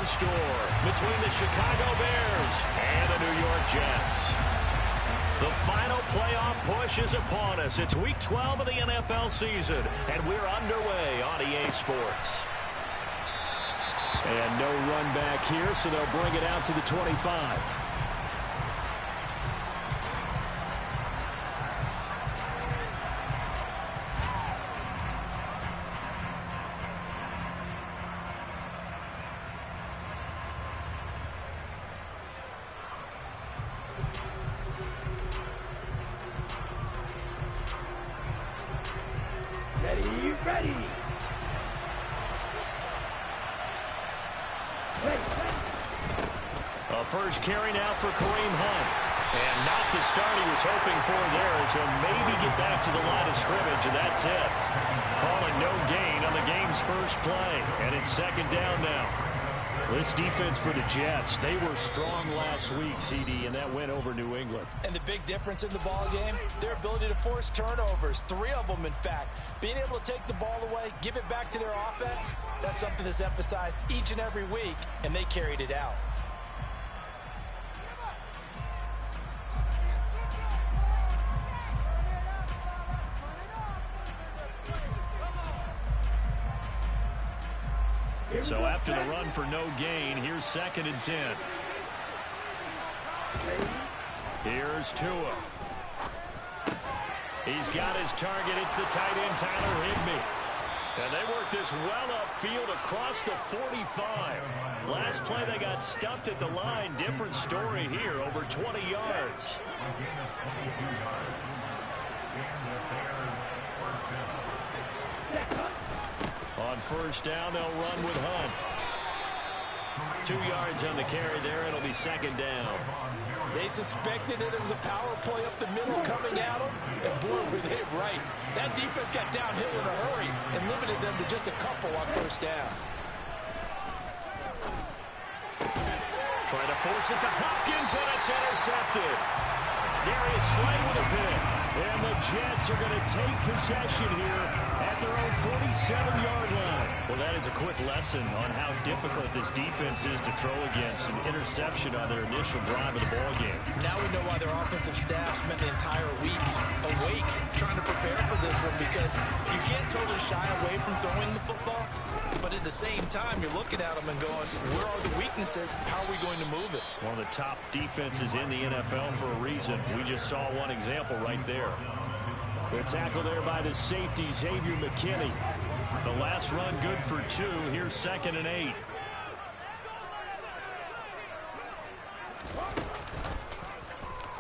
in store between the Chicago Bears and the New York Jets. The final playoff push is upon us. It's Week 12 of the NFL season, and we're underway on EA Sports. And no run back here, so they'll bring it out to the 25. Ready. A first carry now for Kareem Hunt. And not the start he was hoping for there, as he'll maybe get back to the line of scrimmage, and that's it. Calling no gain on the game's first play. And it's second down now. This defense for the Jets, they were strong last week, CD, and that went over New England. And the big difference in the ball game, their ability to force turnovers, 3 of them, in fact. Being able to take the ball away, give it back to their offense, that's something that's emphasized each and every week, and they carried it out. So after the run for no gain, here's 2nd and 10. Here's Tua. He's got his target. It's the tight end, Tyler Higbee. And they work this well upfield across the 45. Last play, they got stuffed at the line. Different story here, over 20 yards. On first down, they'll run with Hunt. 2 yards on the carry there. It'll be second down. They suspected it was a power play up the middle coming at them, and boy, were they right. That defense got downhill in a hurry and limited them to just a couple on first down. Trying to force it to Hopkins, and it's intercepted. Darius Slay with a pick. And the Jets are going to take possession here at their own 47-yard line. Well, that is a quick lesson on how difficult this defense is to throw against. An interception on their initial drive of the ballgame. Now we know why their offensive staff spent the entire week awake trying to prepare for this one, because you can't totally shy away from throwing the football, but at the same time, you're looking at them and going, where are the weaknesses? How are we going to move it? One of the top defenses in the NFL for a reason. We just saw one example right there. The tackle there by the safety, Xavier McKinney. The last run good for 2. Here's 2nd and 8.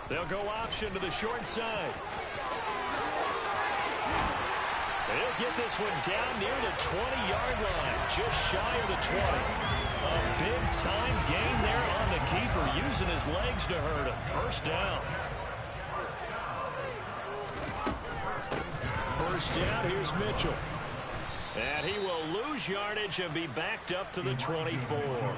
They'll go option to the short side. They'll get this one down near the 20-yard line, just shy of the 20. A big-time gain there on the keeper, using his legs to hurt him. First down. First down, here's Mitchell. And he will lose yardage and be backed up to the 24.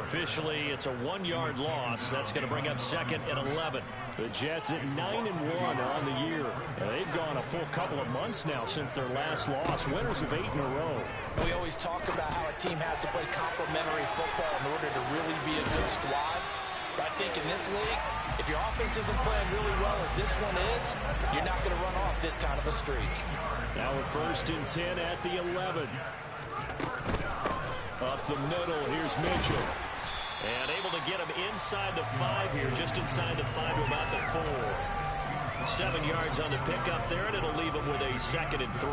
Officially, it's a 1-yard loss. That's going to bring up 2nd and 11. The Jets at 9-1 on the year. They've gone a full couple of months now since their last loss. Winners of 8 in a row. We always talk about how a team has to play complementary football in order to really be a good squad. But I think in this league, if your offense isn't playing really well as this one is, you're not going to run off this kind of a streak. Now a 1st and 10 at the 11. Up the middle, here's Mitchell. And able to get him inside the 5 here, just inside the 5 to about the 4. 7 yards on the pickup there, and it'll leave him with a 2nd and 3.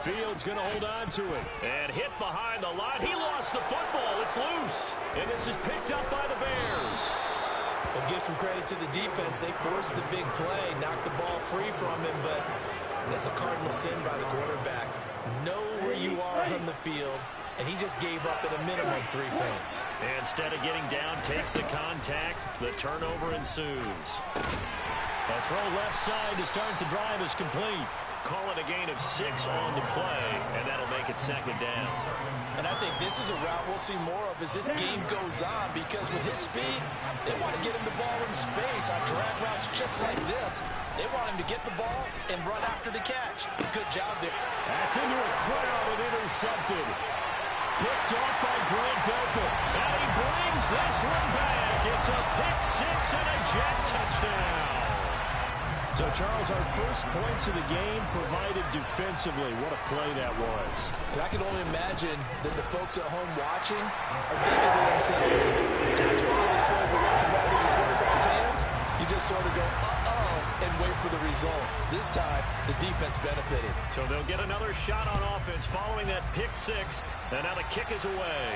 Fields going to hold on to it. And hit behind the line. He lost the football. It's loose. And this is picked up by the Bears. We'll give some credit to the defense. They forced the big play, knocked the ball free from him, but that's a cardinal sin by the quarterback. Know where you are on the field, and he just gave up at a minimum 3 points. And instead of getting down, takes the contact. The turnover ensues. A throw left side to start the drive is complete. call it a gain of 6 on the play, and that'll make it second down. And I think this is a route we'll see more of as this game goes on, because with his speed, they want to get him the ball in space on drag routes just like this. They want him to get the ball and run after the catch. Good job there. That's into a crowd and intercepted. Picked off by Grant Delpit. And he brings this one back. It's a pick 6 and a Jet touchdown. So, Charles, our first points of the game provided defensively. What a play that was. And I can only imagine that the folks at home watching are thinking to themselves, that's one of those plays where once the ball leaves the quarterback's hands, you just sort of go, uh-oh, and wait for the result. This time, the defense benefited. So they'll get another shot on offense following that pick 6. And now the kick is away.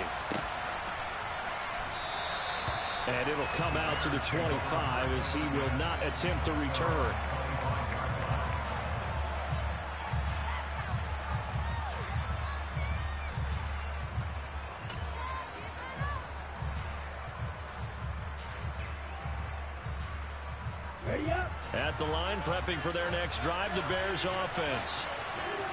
And it'll come out to the 25 as he will not attempt to return. At the line, prepping for their next drive, the Bears offense.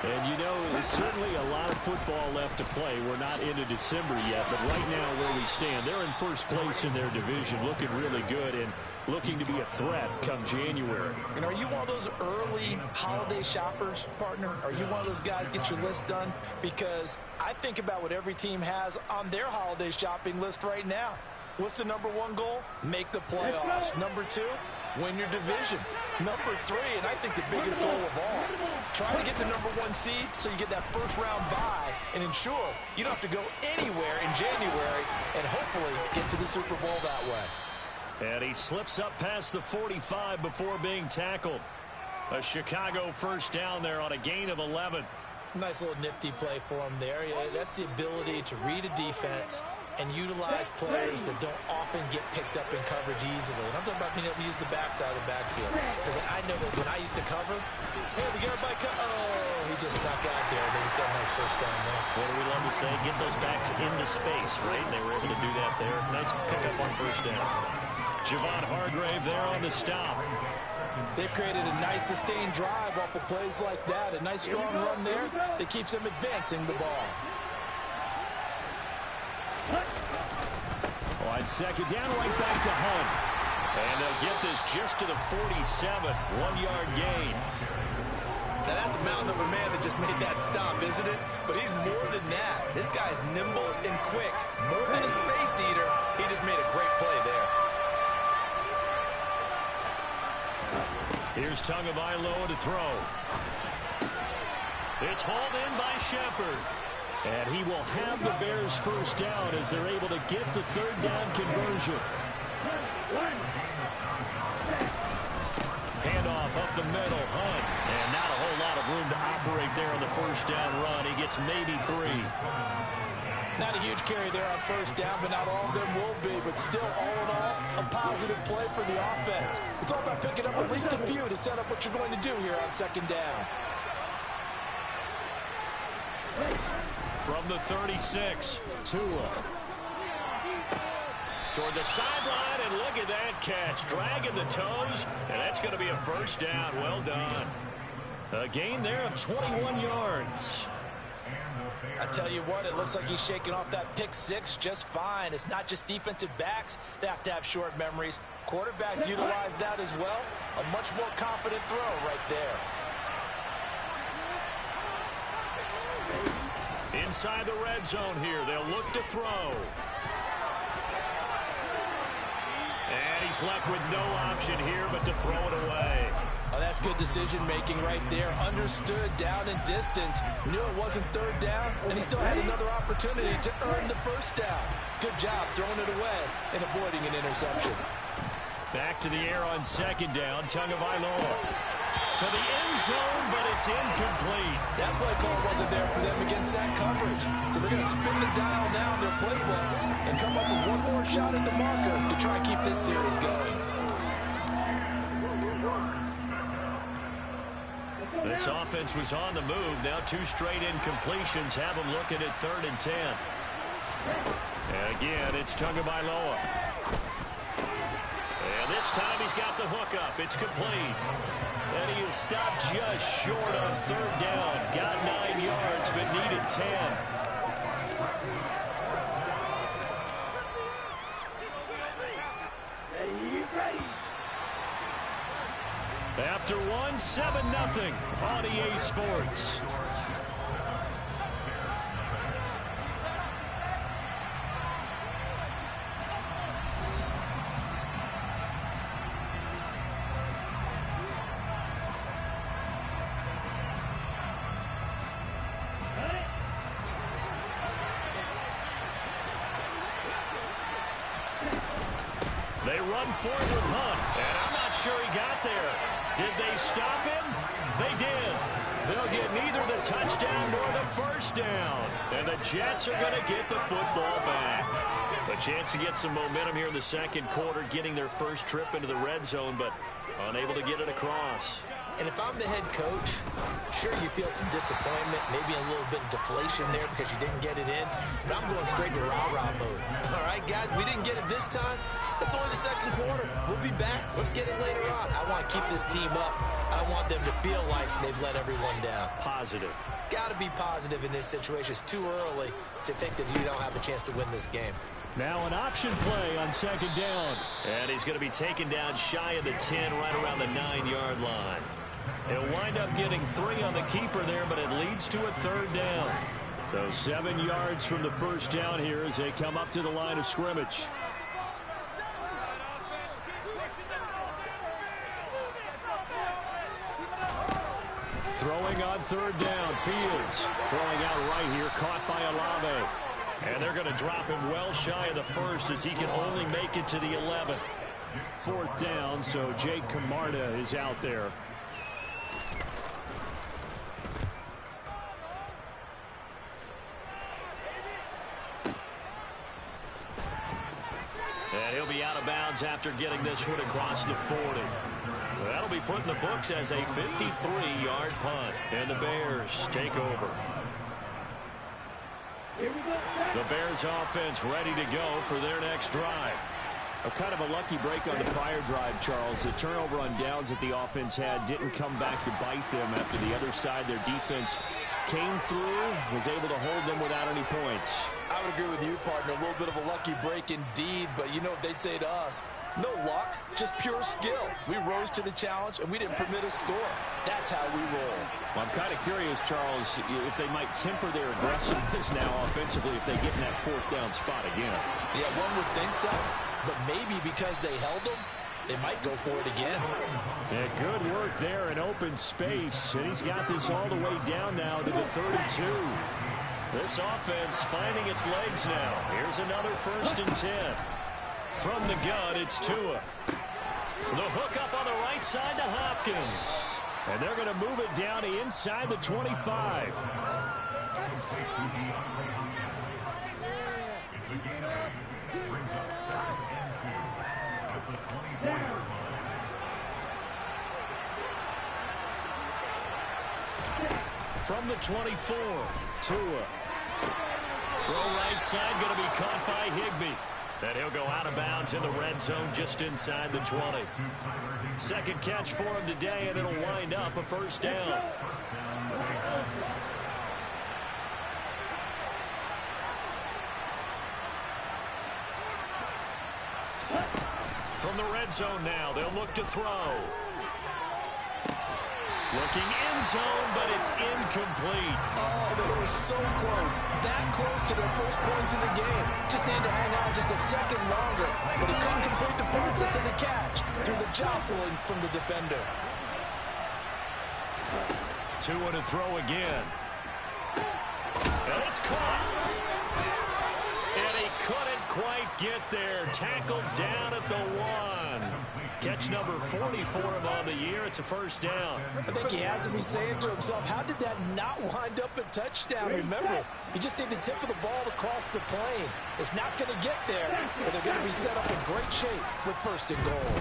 And, you know, there's certainly a lot of football left to play. We're not into December yet, but right now where we stand, they're in first place in their division, looking really good and looking to be a threat come January. And are you one of those early holiday shoppers, partner? Are you one of those guys get your list done? Because I think about what every team has on their holiday shopping list right now. What's the #1 goal? Make the playoffs. #2, win your division. #3, and I think the biggest goal of all, try to get the #1 seed so you get that first-round bye and ensure you don't have to go anywhere in January and hopefully get to the Super Bowl that way. And he slips up past the 45 before being tackled. A Chicago first down there on a gain of 11. Nice little nifty play for him there. Yeah, that's the ability to read a defense and utilize players that don't often get picked up in coverage easily. And I'm talking about being able to use the backside of the backfield. Because I know that when I used to cover, hey, we got a bike. Oh, he just snuck out there, but he's got a nice first down there. What do we love to say? Get those backs into space, right? And they were able to do that there. Nice pickup on first down. Javon Hargrave there on the stop. They've created a nice sustained drive off of plays like that. A nice strong run there that keeps them advancing the ball. On second down, right back to Hunt. And they'll get this just to the 47, 1-yard gain. Now that's a mountain of a man that just made that stop, isn't it? But he's more than that. This guy's nimble and quick. More than a space eater. He just made a great play there. Here's Tagovailoa to throw. It's hauled in by Shepard. And he will have the Bears first down as they're able to get the third down conversion. Handoff up the middle, Hunt. And not a whole lot of room to operate there on the first down run. He gets maybe 3. Not a huge carry there on first down, but not all of them will be. But still, all in all, a positive play for the offense. It's all about picking up at least a few to set up what you're going to do here on second down. From the 36, Tua. Toward the sideline, and look at that catch. Dragging the toes, and that's going to be a first down. Well done. A gain there of 21 yards. I tell you what, it looks like he's shaking off that pick 6 just fine. It's not just defensive backs that have to have short memories. Quarterbacks utilize that as well. A much more confident throw right there. Inside the red zone here, they'll look to throw. And he's left with no option here but to throw it away. Oh, that's good decision-making right there. Understood down and distance. Knew it wasn't third down, and he still had another opportunity to earn the first down. Good job throwing it away and avoiding an interception. Back to the air on second down, Tagovailoa. To the end zone, but it's incomplete. That play call wasn't there for them against that coverage. So they're going to spin the dial now in their playbook and come up with one more shot at the marker to try and keep this series going. This offense was on the move. Now 2 straight incompletions have them looking at 3rd and 10. And again, it's Tagovailoa. And this This time he's got the hookup. It's complete. And he is stopped just short on third down. Got 9 yards, but needed 10. After one, 7-0 on EA Sports. They run forward with Hunt, and I'm not sure he got there. Did they stop him? They did. They'll get neither the touchdown nor the first down. And the Jets are going to get the football back. A chance to get some momentum here in the second quarter, getting their first trip into the red zone, but unable to get it across. And if I'm the head coach, sure, you feel some disappointment, maybe a little bit of deflation there because you didn't get it in. But I'm going straight to rah-rah mode. All right, guys, we didn't get it this time. It's only the second quarter. We'll be back. Let's get it later on. I want to keep this team up. I want them to feel like they've let everyone down. Positive. Got to be positive in this situation. It's too early to think that you don't have a chance to win this game. Now an option play on second down. And he's going to be taken down shy of the 10, right around the 9-yard line. He'll wind up getting 3 on the keeper there, but it leads to a third down. So 7 yards from the first down here as they come up to the line of scrimmage. Throwing on third down, Fields. Throwing out right here, caught by Olave. And they're going to drop him well shy of the first as he can only make it to the 11. Fourth down, so Jake Camarda is out there. And he'll be out of bounds after getting this one across the 40. That'll be put in the books as a 53-yard punt. And the Bears take over. The Bears offense ready to go for their next drive. A kind of a lucky break on the prior drive, Charles. The turnover on downs that the offense had didn't come back to bite them after the other side. Their defense came through, was able to hold them without any points. I would agree with you, partner. A little bit of a lucky break indeed, but you know what they'd say to us. No luck, just pure skill. We rose to the challenge, and we didn't permit a score. That's how we roll. Well, I'm kind of curious, Charles, if they might temper their aggressiveness now offensively if they get in that fourth down spot again. Yeah, one would think so, but maybe because they held them, they might go for it again. Yeah, good work there in open space, and he's got this all the way down now to the 32. This offense finding its legs now. Here's another 1st and 10. From the gun, it's Tua. The hook up on the right side to Hopkins. And they're going to move it down to inside the 25. From the 24, Tua. Throw right side, going to be caught by Higbee. And he'll go out of bounds in the red zone just inside the 20. Second catch for him today, and it'll wind up a first down. From the red zone now, they'll look to throw. Looking end zone, but it's incomplete. Oh, they were so close. That close to their first points in the game. Just need to hang on just a second longer. But he couldn't complete the process of the catch through the jostling from the defender. 2 and a throw again. And it's caught. And he couldn't quite get there. Tackled down at the 1. Catch number 40 for him on the year. It's a first down. I think he has to be saying to himself, how did that not wind up a touchdown? Remember, you just need the tip of the ball to cross the plane. It's not going to get there, but they're going to be set up in great shape with 1st and goal.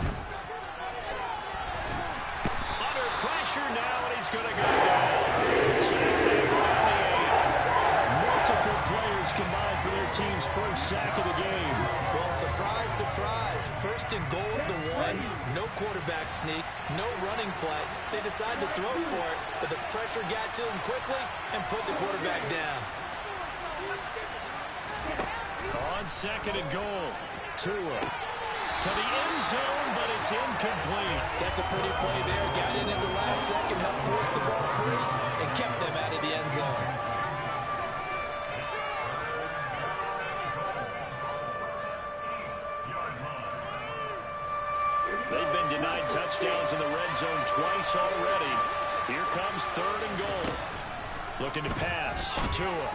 Under pressure now, and he's going to go down. Sack there on the 8. Multiple players combined for their team's first sack of the game. Well Surprise, surprise. First and goal at the 1. No quarterback sneak. No running play. They decide to throw for it, but the pressure got to him quickly and put the quarterback down. On second and goal. Tua to the end zone, but it's incomplete. That's a pretty play there. Got in at the last second, helped force the ball free, and kept them out of the end zone. They've been denied touchdowns in the red zone twice already. Here comes third and goal. Looking to pass. Tua.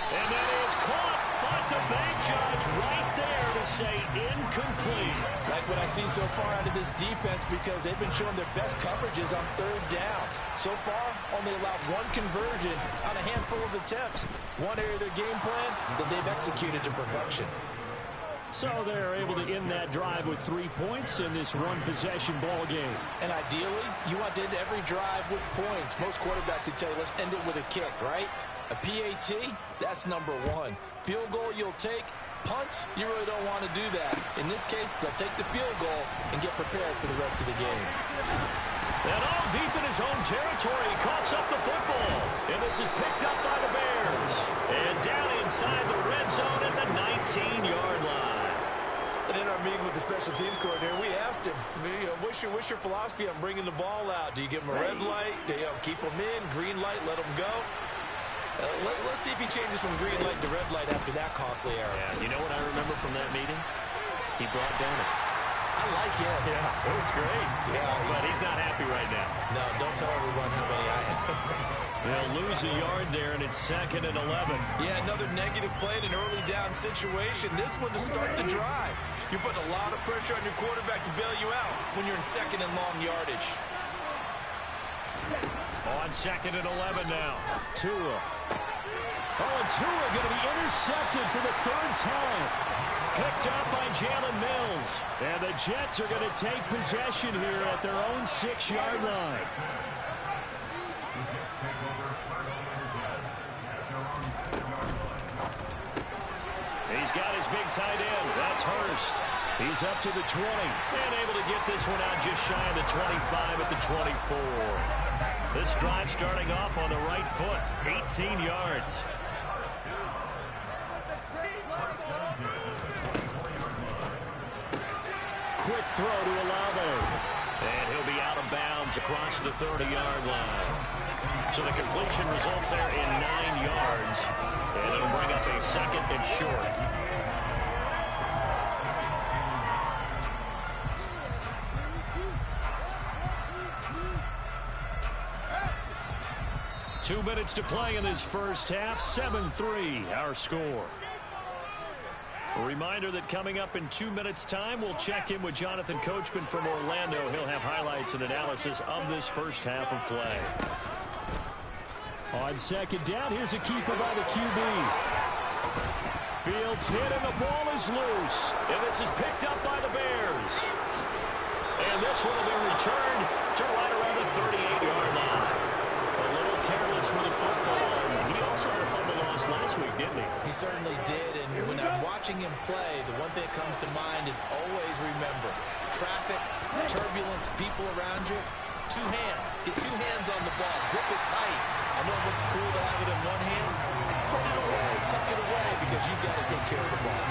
And that is caught, but the bank judge right there to say incomplete. Like what I see so far out of this defense, because they've been showing their best coverages on third down. So far, only allowed one conversion on a handful of attempts. One area of their game plan that they've executed to perfection. So they're able to end that drive with 3 points in this one-possession ball game. And ideally, you want to end every drive with points. Most quarterbacks would tell you, let's end it with a kick, right? A PAT, that's number 1. Field goal you'll take. Punts, you really don't want to do that. In this case, they'll take the field goal and get prepared for the rest of the game. And all deep in his own territory, he coughs up the football. And this is picked up by the Bears. And down inside the red zone at the 19-yard line. And in our meeting with the special teams coordinator, we asked him, what's your philosophy on bringing the ball out? Do you give him a red light? Do you keep him in? Green light, let him go? Let's see if he changes from green light to red light after that costly error. Yeah, you know what I remember from that meeting? He brought donuts. I like him. Yeah, it was great. Yeah, but he's not happy right now. No, don't tell everyone how many I have. They'll lose a yard there, and it's second and 11. Yeah, another negative play in an early down situation. This one to start the drive. You're putting a lot of pressure on your quarterback to bail you out when you're in second and long yardage. On second and 11 now. Tua. Oh, and Tua going to be intercepted for the third time. Picked up by Jalen Mills. And the Jets are going to take possession here at their own 6-yard line. He's got his big tight end. That's Hurst. He's up to the 20. And able to get this one out just shy of the 25 at the 24. This drive starting off on the right foot. 18 yards. Quick throw to Olave. And he'll be out of bounds across the 30-yard line. So the completion results there in 9 yards. And it'll bring up a second and short. Two minutes to play in this first half. 7-3 our score. A reminder that coming up in 2 minutes' time, we'll check in with Jonathan Coachman from Orlando. He'll have highlights and analysis of this first half of play. On second down, here's a keeper by the QB. Fields hit and the ball is loose. And this is picked up by the Bears. And this one will be returned to right around the 38-yard line. A little careless with the football. He also had a fumble loss last week, didn't he? He certainly did, and when I'm watching him play, the one thing that comes to mind is always remember, traffic, turbulence, people around you, two hands. Get two hands on the ball. Grip it tight. I know it looks cool to have it in one hand. Put it away. Tuck it away because you've got to take care of the ball.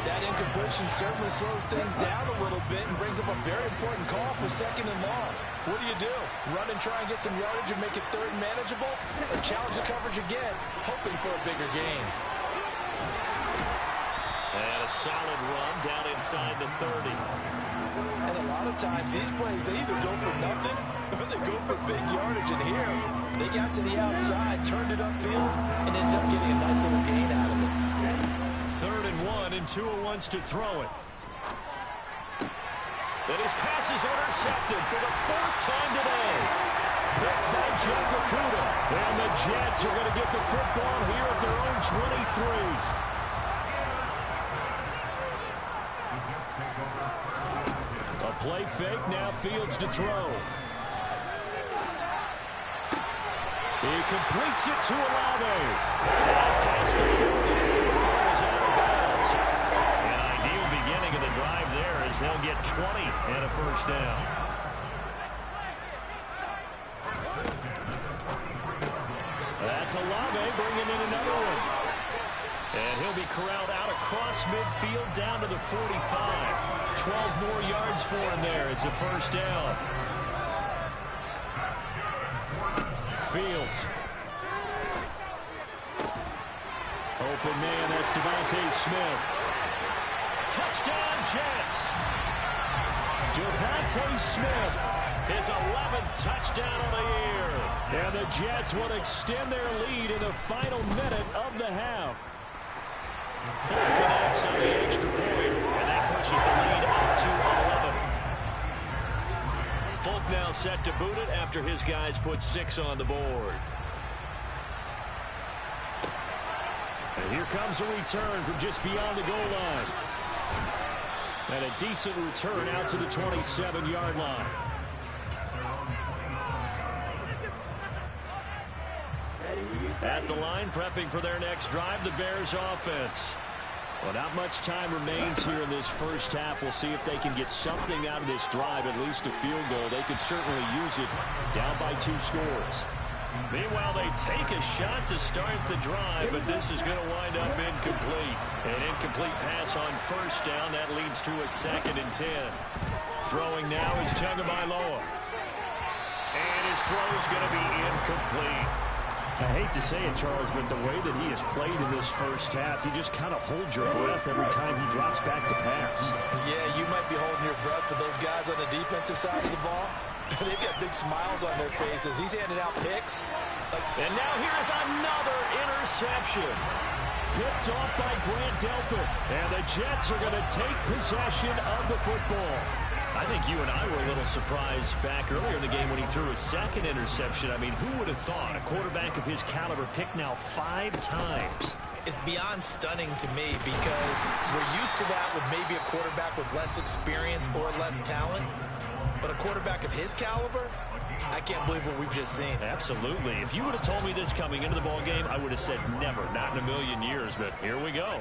That incompletion certainly slows things down a little bit and brings up a very important call for second and long. What do? Run and try and get some yardage and make it third and manageable? Or challenge the coverage again, hoping for a bigger gain? And a solid run down inside the 30. And a lot of times these plays, they either go for nothing or they go for big yardage. And here, they got to the outside, turned it upfield, and ended up getting a nice little gain out of it. 3rd and 1, and Tua wants to throw it. And his pass is intercepted for the 4th time today. Picked by Jeff Okudah. And the Jets are going to get the football here at their own 23. A play fake, now Fields to throw. He completes it to Olave. Past the 50. Ball is out of bounds. as they'll get 20 and a first down. That's Olave bringing in another one. And he'll be corralled out across midfield down to the 45. 12 more yards for him there. It's a first down. Fields. Open man, that's Devontae Smith. Touchdown, Jets. Devontae Smith, his 11th touchdown of the year. And the Jets will extend their lead in the final minute of the half. Full connects on the extra point, and that pushes the lead up to 11. Folk now set to boot it after his guys put 6 on the board. And here comes a return from just beyond the goal line. And a decent return out to the 27-yard line. At the line, prepping for their next drive, the Bears offense. Well, not much time remains here in this first half. We'll see if they can get something out of this drive, at least a field goal. They could certainly use it down by 2 scores. Meanwhile, they take a shot to start the drive, but this is going to wind up incomplete. An incomplete pass on first down. That leads to a 2nd and 10. Throwing now is Tagovailoa. And his throw is going to be incomplete. I hate to say it, Charles, but the way that he has played in this first half, you just kind of hold your breath every time he drops back to pass. Yeah, you might be holding your breath, but those guys on the defensive side of the ball, they've got big smiles on their faces. He's handing out picks. And now here's another interception. Picked off by Grant Delpit. And the Jets are going to take possession of the football. I think you and I were a little surprised back earlier in the game when he threw his 2nd interception. I mean, who would have thought a quarterback of his caliber picked now 5 times? It's beyond stunning to me because we're used to that with maybe a quarterback with less experience or less talent. But a quarterback of his caliber, I can't believe what we've just seen. Absolutely. If you would have told me this coming into the ball game, I would have said never, not in a million years. But here we go.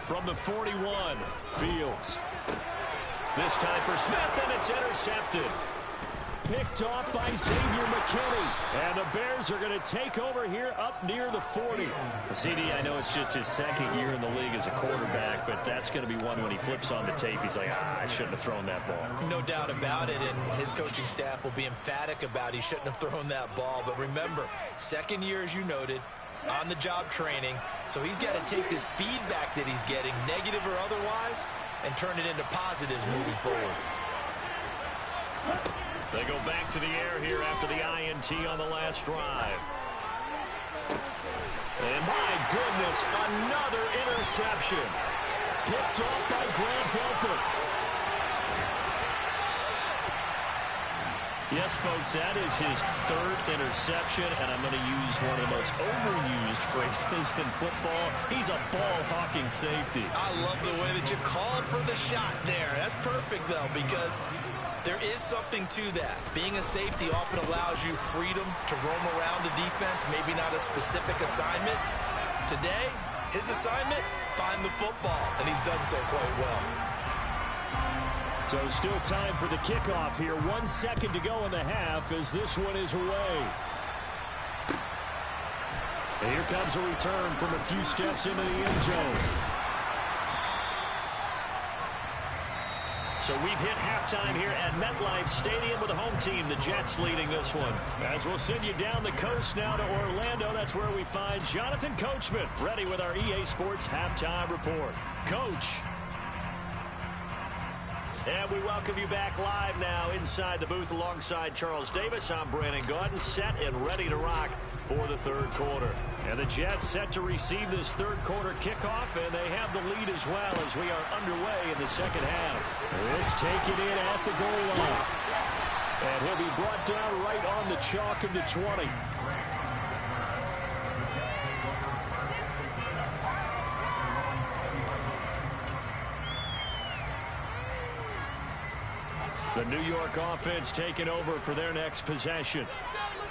From the 41, Fields. This time for Smith, and it's intercepted. Picked off by Xavier McKinney. And the Bears are going to take over here up near the 40. CD, I know it's just his 2nd year in the league as a quarterback, but that's going to be one when he flips on the tape. He's like, I shouldn't have thrown that ball. No doubt about it, and his coaching staff will be emphatic about he shouldn't have thrown that ball. But remember, 2nd year, as you noted, on-the-job training. So he's got to take this feedback that he's getting, negative or otherwise, and turn it into positives moving forward. They go back to the air here after the INT on the last drive. And my goodness, another interception. Picked off by Grant Delpit. Yes, folks, that is his 3rd interception, and I'm going to use one of the most overused phrases in football. He's a ball-hawking safety. I love the way that you called for the shot there. That's perfect, though, because there is something to that. Being a safety often allows you freedom to roam around the defense, maybe not a specific assignment. Today, his assignment, find the football, and he's done so quite well. So still time for the kickoff here. 1 second to go in the half as this one is away. And here comes a return from a few steps into the end zone. So we've hit halftime here at MetLife Stadium with the home team, the Jets, leading this one. As we'll send you down the coast now to Orlando, that's where we find Jonathan Coachman, ready with our EA Sports Halftime Report. Coach. And we welcome you back live now inside the booth alongside Charles Davis. I'm Brandon Gaudin, set and ready to rock for the 3rd quarter. And the Jets set to receive this 3rd quarter kickoff, and they have the lead as well as we are underway in the 2nd half. This taken in at the goal line. And he'll be brought down right on the chalk of the 20. The New York offense taking over for their next possession.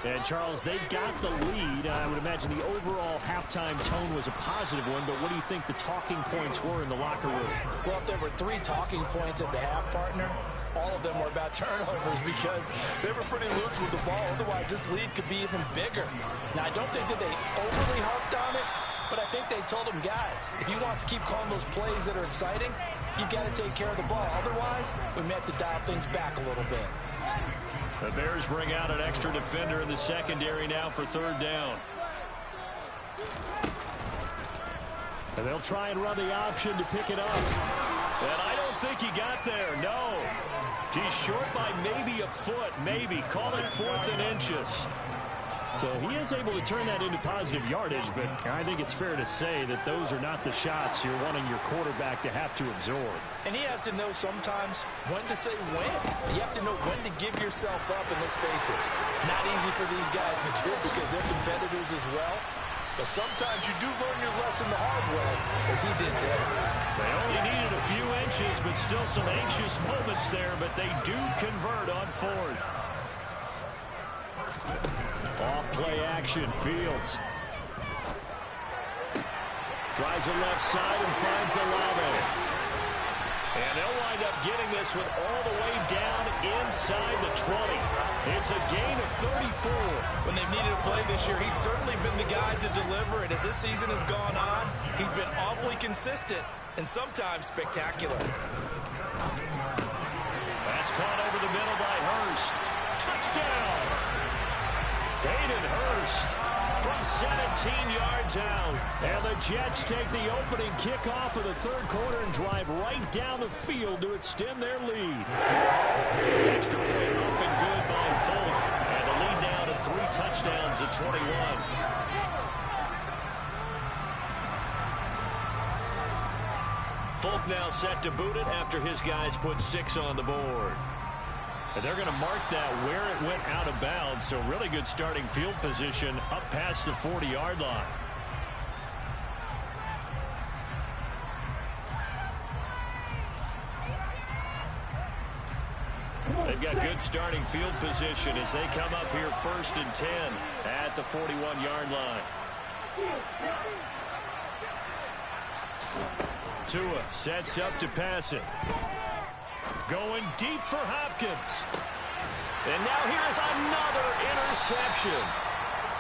And, Charles, they got the lead. I would imagine the overall halftime tone was a positive one, but what do you think the talking points were in the locker room? Well, if there were 3 talking points at the half, partner, all of them were about turnovers because they were pretty loose with the ball. Otherwise, this lead could be even bigger. Now, I don't think that they overly harped on it, but I think they told him, guys, if he wants to keep calling those plays that are exciting, you've got to take care of the ball. Otherwise, we may have to dial things back a little bit. The Bears bring out an extra defender in the secondary now for 3rd down. And they'll try and run the option to pick it up. And I don't think he got there, no. He's short by maybe a foot, maybe. Call it 4th and inches. So he is able to turn that into positive yardage, but I think it's fair to say that those are not the shots you're wanting your quarterback to have to absorb. And he has to know sometimes when to say when. You have to know when to give yourself up, and let's face it, not easy for these guys to do because they're competitors as well. But sometimes you do learn your lesson the hard way, as he did there. They only needed a few inches, but still some anxious moments there, but they do convert on 4th. Off play action, Fields. Tries the left side and finds Olave. And they'll wind up getting this one all the way down inside the 20. It's a gain of 34. When they've needed a play this year, he's certainly been the guy to deliver it. As this season has gone on, he's been awfully consistent and sometimes spectacular. That's caught over the middle by Hurst. Touchdown! Hayden Hurst from 17 yards out. And the Jets take the opening kickoff of the 3rd quarter and drive right down the field to extend their lead. Extra point up and good by Folk. And the lead now to 3 touchdowns at 21. Folk now set to boot it after his guys put 6 on the board. And they're going to mark that where it went out of bounds, so really good starting field position up past the 40-yard line. They've got good starting field position as they come up here 1st and 10 at the 41-yard line. Tua sets up to pass it. Going deep for Hopkins. And now here's another interception.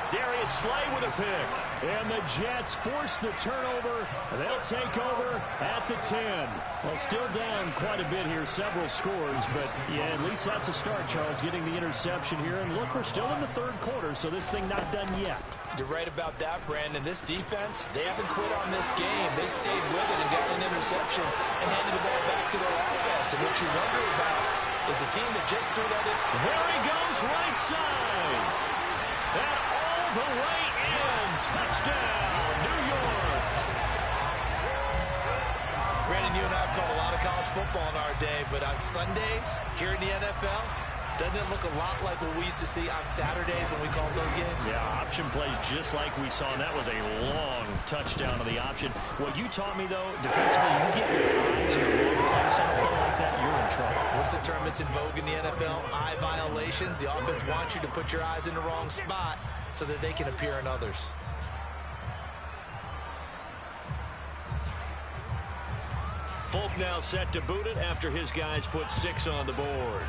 Darius Slay with a pick. And the Jets force the turnover. They'll take over at the 10. Well, still down quite a bit here, several scores. But, yeah, at least that's a start, Charles, getting the interception here. And look, we're still in the 3rd quarter, so this thing not done yet. You're right about that, Brandon. This defense, they haven't quit on this game. They stayed with it and got an interception and handed the ball back to their offense. And what you wonder about is the team that just threw that in. There he goes, right side. And all the way in. Touchdown, New York. Brandon, you and I have called a lot of college football in our day, but on Sundays here in the NFL, doesn't it look a lot like what we used to see on Saturdays when we called those games? Yeah, option plays just like we saw, and that was a long touchdown of the option. What you taught me, though, defensively, you get your eyes in the wrong place on a play like that, you're in trouble. What's the term that's in vogue in the NFL? Eye violations. The offense wants you to put your eyes in the wrong spot so that they can appear in others. Folk now set to boot it after his guys put 6 on the board.